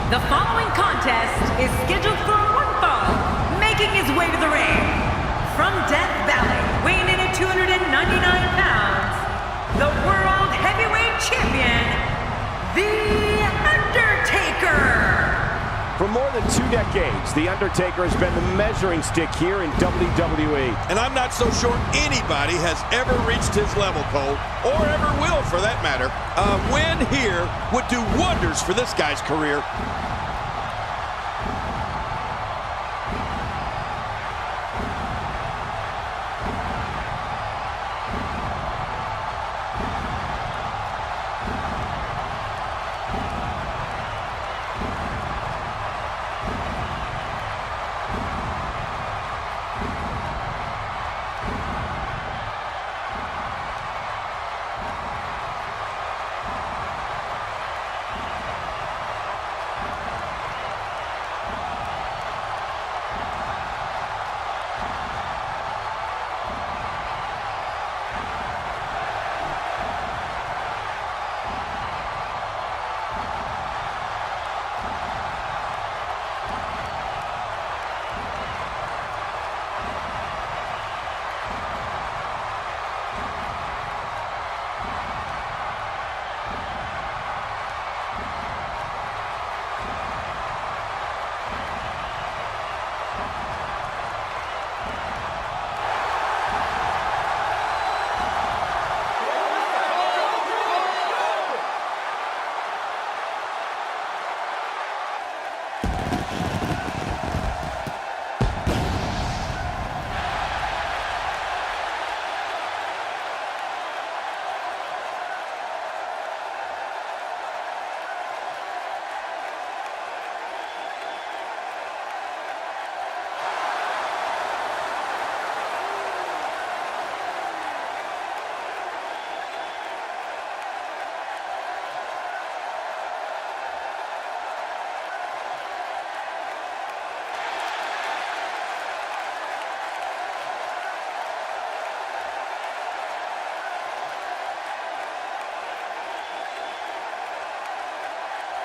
The following contest is scheduled for one fall, making his way to the ring. From Death Valley, weighing in at 299 pounds, the World Heavyweight Champion, The Undertaker. For more than 2 decades, The Undertaker has been the measuring stick here in WWE. And I'm not so sure anybody has ever reached his level, Cole, or ever will for that matter. A win here would do wonders for this guy's career.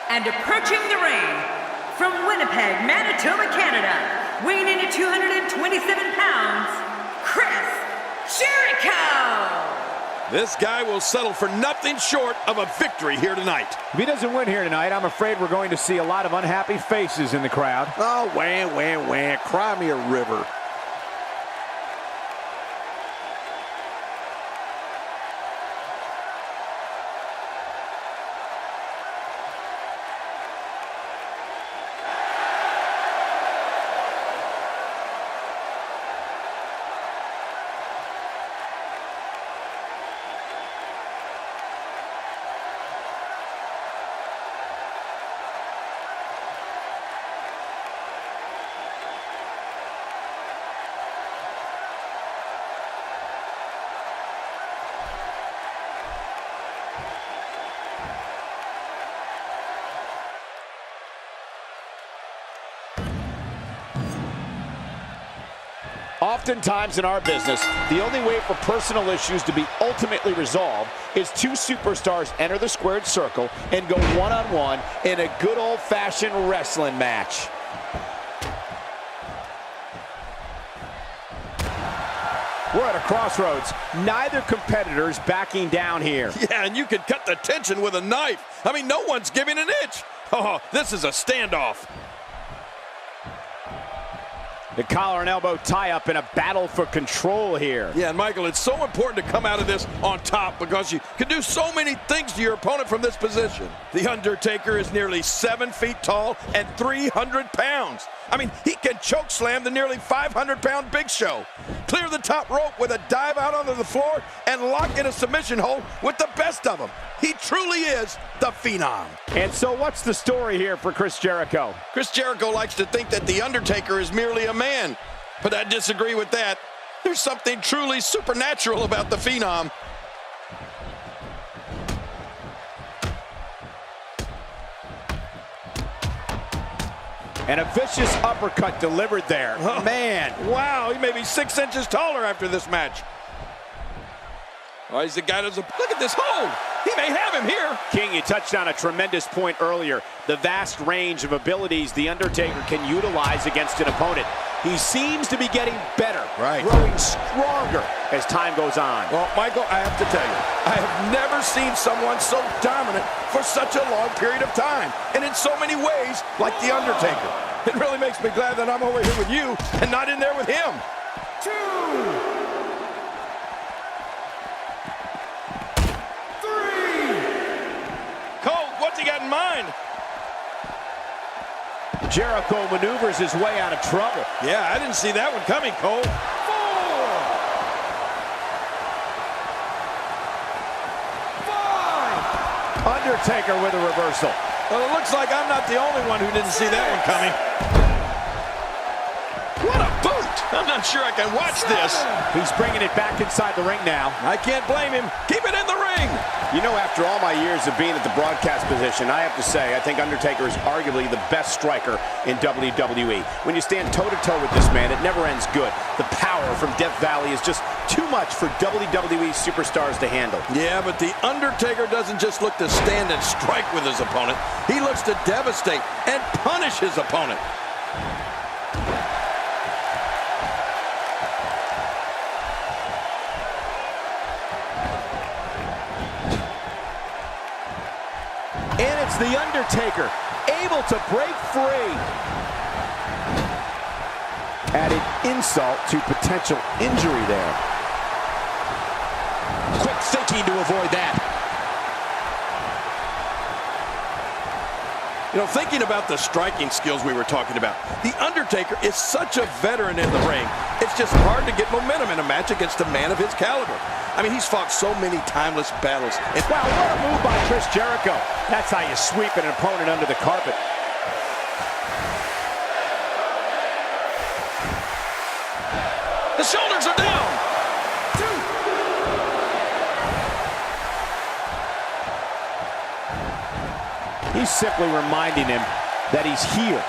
And approaching the ring, from Winnipeg, Manitoba, Canada, weighing in at 227 pounds, Chris Jericho! This guy will settle for nothing short of a victory here tonight. If he doesn't win here tonight, I'm afraid we're going to see a lot of unhappy faces in the crowd. Oh, wah, cry me a river. Oftentimes in our business, the only way for personal issues to be ultimately resolved is 2 superstars enter the squared circle and go one-on-one in a good old-fashioned wrestling match. We're at a crossroads. Neither competitor's backing down here. Yeah, and you can cut the tension with a knife. I mean, no one's giving an inch. Oh, this is a standoff. The collar and elbow tie-up in a battle for control here. Yeah, and Michael, it's so important to come out of this on top because you can do so many things to your opponent from this position. The Undertaker is nearly 7 feet tall and 300 pounds. I mean, he can choke slam the nearly 500-pound Big Show, clear the top rope with a dive out onto the floor, and lock in a submission hold with the best of them. He truly is the Phenom. And so what's the story here for Chris Jericho? Chris Jericho likes to think that The Undertaker is merely a man, but I disagree with that. There's something truly supernatural about the Phenom. And a vicious uppercut delivered there. Oh, man. Wow, he may be 6 inches taller after this match. Oh, he's the guy that's look at this hold. He may have him here. King, you touched on a tremendous point earlier. The vast range of abilities The Undertaker can utilize against an opponent. He seems to be getting better, growing stronger as time goes on. Well, Michael, I have to tell you, I have never seen someone so dominant for such a long period of time, and in so many ways, like The Undertaker. It really makes me glad that I'm over here with you and not in there with him. 2, 3. Cole, what's he got in mind? Jericho maneuvers his way out of trouble. Yeah, I didn't see that one coming, Cole. 4. Undertaker with a reversal. Well, it looks like I'm not the only one who didn't see that one coming. What a boot! I'm not sure I can watch this. He's bringing it back inside the ring now. I can't blame him. Keep it in the ring. You know, after all my years of being at the broadcast position, I have to say, I think Undertaker is arguably the best striker in WWE. When you stand toe-to-toe with this man, it never ends good. The power from Death Valley is just too much for WWE superstars to handle. Yeah, but The Undertaker doesn't just look to stand and strike with his opponent. He looks to devastate and punish his opponent. And it's The Undertaker, able to break free. Added insult to potential injury there. Quick thinking to avoid that. You know, thinking about the striking skills we were talking about, The Undertaker is such a veteran in the ring. It's just hard to get momentum in a match against a man of his caliber. I mean, he's fought so many timeless battles. And wow, what a move by Chris Jericho. That's how you sweep an opponent under the carpet. The shoulders are down. 2. He's simply reminding him that he's here.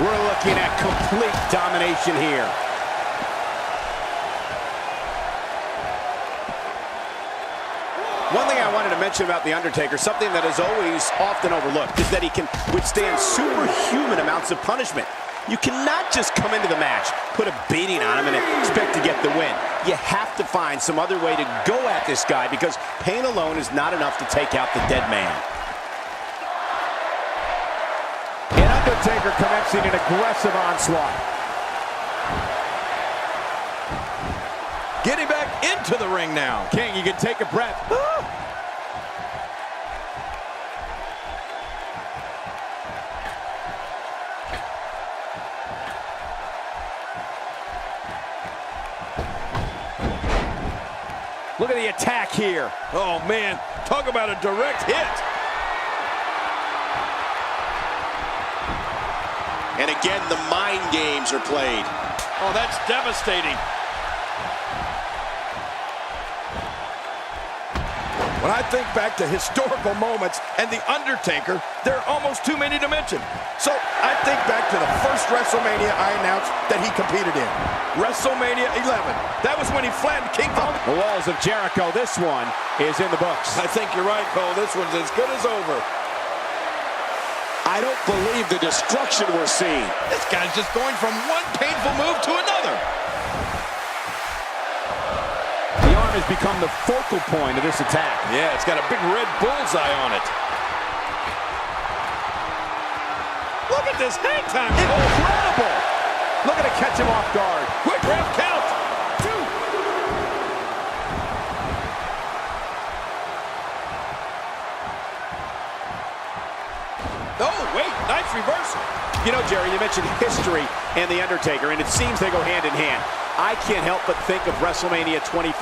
We're looking at complete domination here. One thing I wanted to mention about The Undertaker, something that is always often overlooked, is that he can withstand superhuman amounts of punishment. You cannot just come into the match, put a beating on him, and expect to get the win. You have to find some other way to go at this guy because pain alone is not enough to take out the dead man. And Undertaker commencing an aggressive onslaught. Getting back into the ring now. King, you can take a breath. Look at the attack here. Oh, man. Talk about a direct hit. And again, the mind games are played. Oh, that's devastating. When I think back to historical moments and The Undertaker, there are almost too many to mention. So I think back to the first WrestleMania I announced that he competed in. WrestleMania 11. That was when he flattened King Kong. The walls of Jericho. This one is in the books. I think you're right, Cole. This one's as good as over. I don't believe the destruction we're seeing. This guy's just going from one painful move to another. The arm has become the focal point of this attack. Yeah, it's got a big red bullseye on it. Look at this hang time. Incredible! Look at it catch him off guard. Quick ref count. 2. Oh, wait, nice reversal. You know, Jerry, you mentioned history and The Undertaker, and it seems they go hand in hand. I can't help but think of WrestleMania 25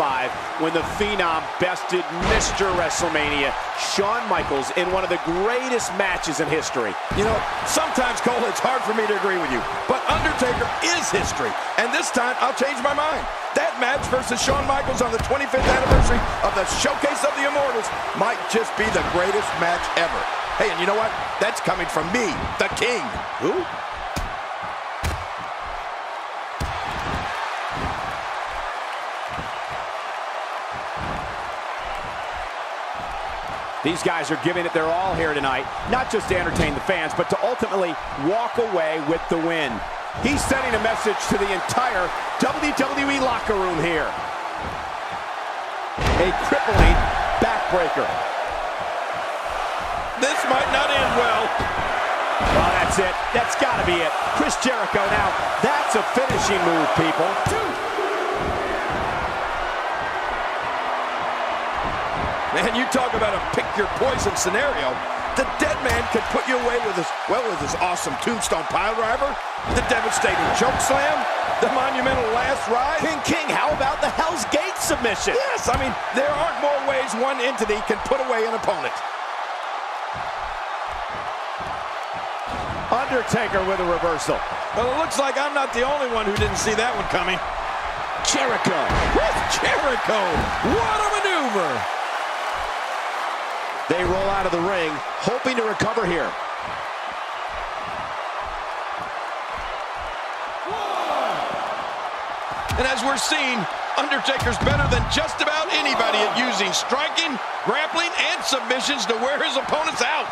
when the Phenom bested Mr. WrestleMania, Shawn Michaels, in one of the greatest matches in history. You know, sometimes, Cole, it's hard for me to agree with you, but Undertaker is history, and this time I'll change my mind. That match versus Shawn Michaels on the 25th anniversary of the Showcase of the Immortals might just be the greatest match ever. Hey, and you know what? That's coming from me, the king. Who? These guys are giving it their all here tonight, not just to entertain the fans, but to ultimately walk away with the win. He's sending a message to the entire WWE locker room here. A crippling backbreaker. This might not end well. Well, that's it. That's got to be it. Chris Jericho now. That's a finishing move, people. Man, you talk about a pick-your-poison scenario. The Deadman could put you away with his awesome tombstone piledriver, the devastating choke slam, the monumental last ride. King, how about the Hell's Gate submission? Yes, I mean, there aren't more ways one entity can put away an opponent. Undertaker with a reversal. Well, it looks like I'm not the only one who didn't see that one coming. Jericho. Chris Jericho. What a maneuver. They roll out of the ring, hoping to recover here. And as we're seeing, Undertaker's better than just about anybody at using striking, grappling, and submissions to wear his opponents out.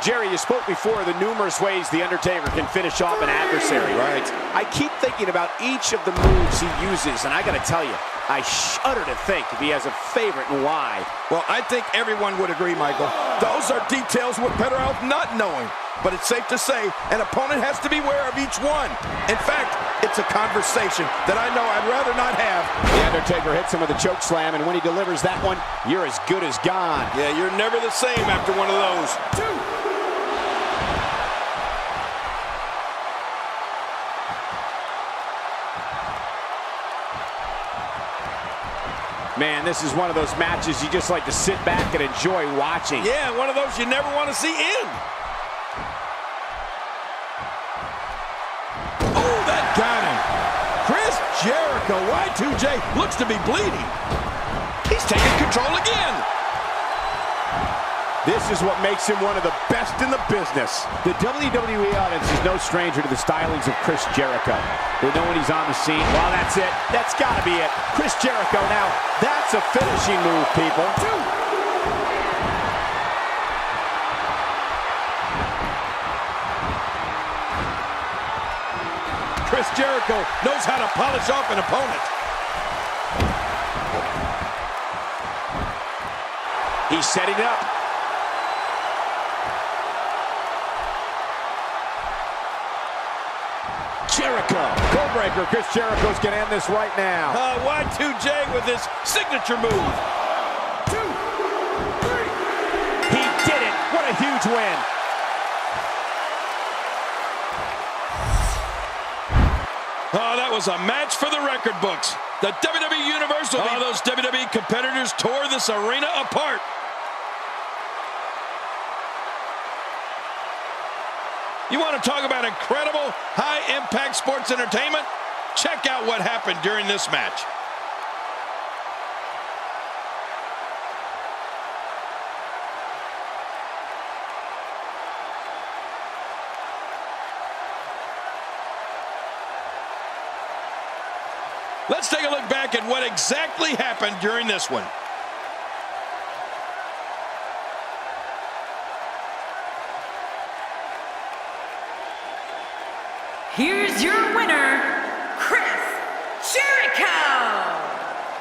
Jerry, you spoke before the numerous ways the Undertaker can finish off an adversary. Right. I keep thinking about each of the moves he uses, and I gotta tell you, I shudder to think if he has a favorite and why. Well, I think everyone would agree, Michael. Those are details we're better off not knowing. But it's safe to say an opponent has to be aware of each one. In fact, it's a conversation that I know I'd rather not have. The Undertaker hits him with a choke slam, and when he delivers that one, you're as good as gone. Yeah, you're never the same after one of those. Man, this is one of those matches you just like to sit back and enjoy watching. Yeah, one of those you never want to see end. Oh, that got him. Chris Jericho, Y2J, looks to be bleeding. He's taking control again. This is what makes him one of the best in the business. The WWE audience is no stranger to the stylings of Chris Jericho. They know when he's on the scene. Well, that's it. That's got to be it. Chris Jericho now. That's a finishing move, people. Chris Jericho knows how to polish off an opponent. He's setting it up. Jericho. Go-breaker. Chris Jericho's going to end this right now. Y2J with his signature move. 2, 3. He did it. What a huge win. Oh, that was a match for the record books. The WWE Universe will be... those WWE competitors tore this arena apart. You want to talk about incredible, high-impact sports entertainment? Check out what happened during this match. Let's take a look back at what exactly happened during this one. Here's your winner, Chris Jericho!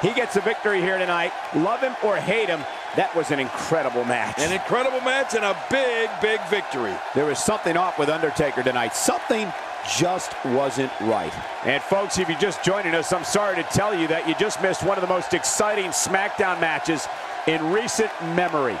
He gets a victory here tonight. Love him or hate him, that was an incredible match. An incredible match and a big, big victory. There was something off with Undertaker tonight. Something just wasn't right. And folks, if you're just joining us, I'm sorry to tell you that you just missed one of the most exciting Smackdown matches in recent memory.